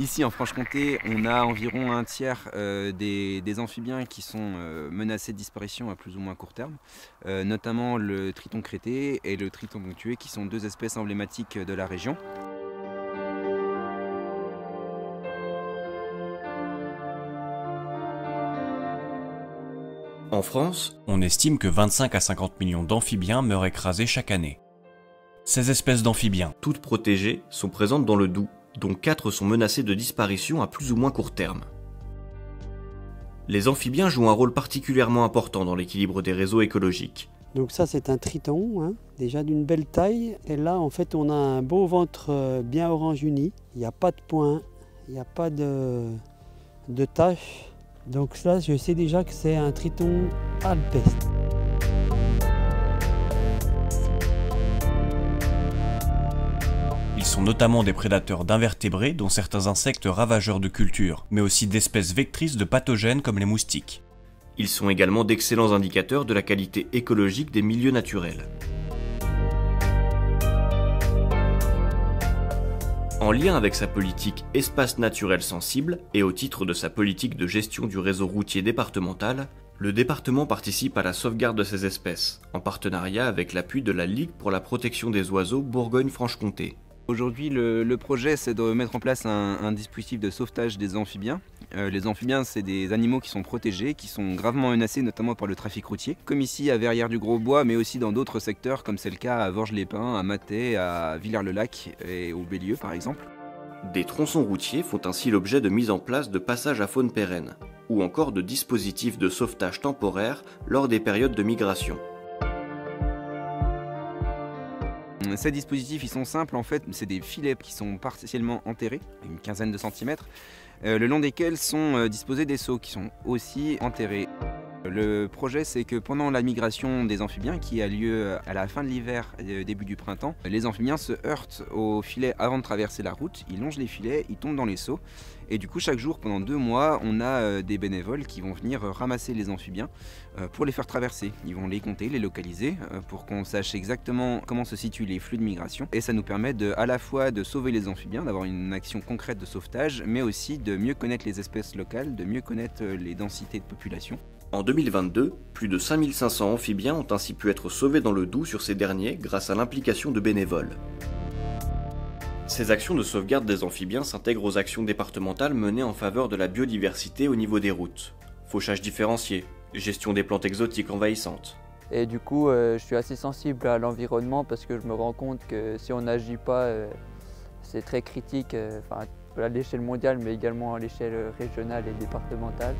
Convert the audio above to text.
Ici en Franche-Comté, on a environ un tiers des amphibiens qui sont menacés de disparition à plus ou moins court terme, notamment le triton crété et le triton ponctué qui sont deux espèces emblématiques de la région. En France, on estime que 25 à 50 millions d'amphibiens meurent écrasés chaque année. Ces espèces d'amphibiens, toutes protégées, sont présentes dans le Doubs, dont 4 sont menacées de disparition à plus ou moins court terme. Les amphibiens jouent un rôle particulièrement important dans l'équilibre des réseaux écologiques. Donc ça c'est un triton, hein, déjà d'une belle taille. Et là en fait on a un beau ventre bien orange uni. Il n'y a pas de points, il n'y a pas de taches. Donc là je sais déjà que c'est un triton alpestre. Ils sont notamment des prédateurs d'invertébrés, dont certains insectes ravageurs de cultures, mais aussi d'espèces vectrices de pathogènes comme les moustiques. Ils sont également d'excellents indicateurs de la qualité écologique des milieux naturels. En lien avec sa politique espace naturel sensible et au titre de sa politique de gestion du réseau routier départemental, le département participe à la sauvegarde de ces espèces, en partenariat avec l'appui de la Ligue pour la protection des oiseaux Bourgogne-Franche-Comté. Aujourd'hui, le projet, c'est de mettre en place un dispositif de sauvetage des amphibiens. Les amphibiens, c'est des animaux qui sont protégés, qui sont gravement menacés, notamment par le trafic routier, comme ici à Verrières-du-Gros-Bois, mais aussi dans d'autres secteurs, comme c'est le cas à Vorges-les-Pins, à Mathey, à Villers-le-Lac et au Bélieu, par exemple. Des tronçons routiers font ainsi l'objet de mise en place de passages à faune pérenne, ou encore de dispositifs de sauvetage temporaire lors des périodes de migration. Ces dispositifs, ils sont simples en fait, c'est des filets qui sont partiellement enterrés, une quinzaine de centimètres, le long desquels sont disposés des seaux qui sont aussi enterrés. Le projet, c'est que pendant la migration des amphibiens, qui a lieu à la fin de l'hiver et début du printemps, les amphibiens se heurtent aux filets avant de traverser la route, ils longent les filets, ils tombent dans les seaux, et du coup chaque jour pendant 2 mois, on a des bénévoles qui vont venir ramasser les amphibiens pour les faire traverser. Ils vont les compter, les localiser, pour qu'on sache exactement comment se situent les flux de migration, et ça nous permet à la fois de sauver les amphibiens, d'avoir une action concrète de sauvetage, mais aussi de mieux connaître les espèces locales, de mieux connaître les densités de population. En 2022, plus de 5500 amphibiens ont ainsi pu être sauvés dans le Doubs sur ces derniers grâce à l'implication de bénévoles. Ces actions de sauvegarde des amphibiens s'intègrent aux actions départementales menées en faveur de la biodiversité au niveau des routes. Fauchage différencié, gestion des plantes exotiques envahissantes. Et du coup, je suis assez sensible à l'environnement parce que je me rends compte que si on n'agit pas, c'est très critique à l'échelle mondiale mais également à l'échelle régionale et départementale.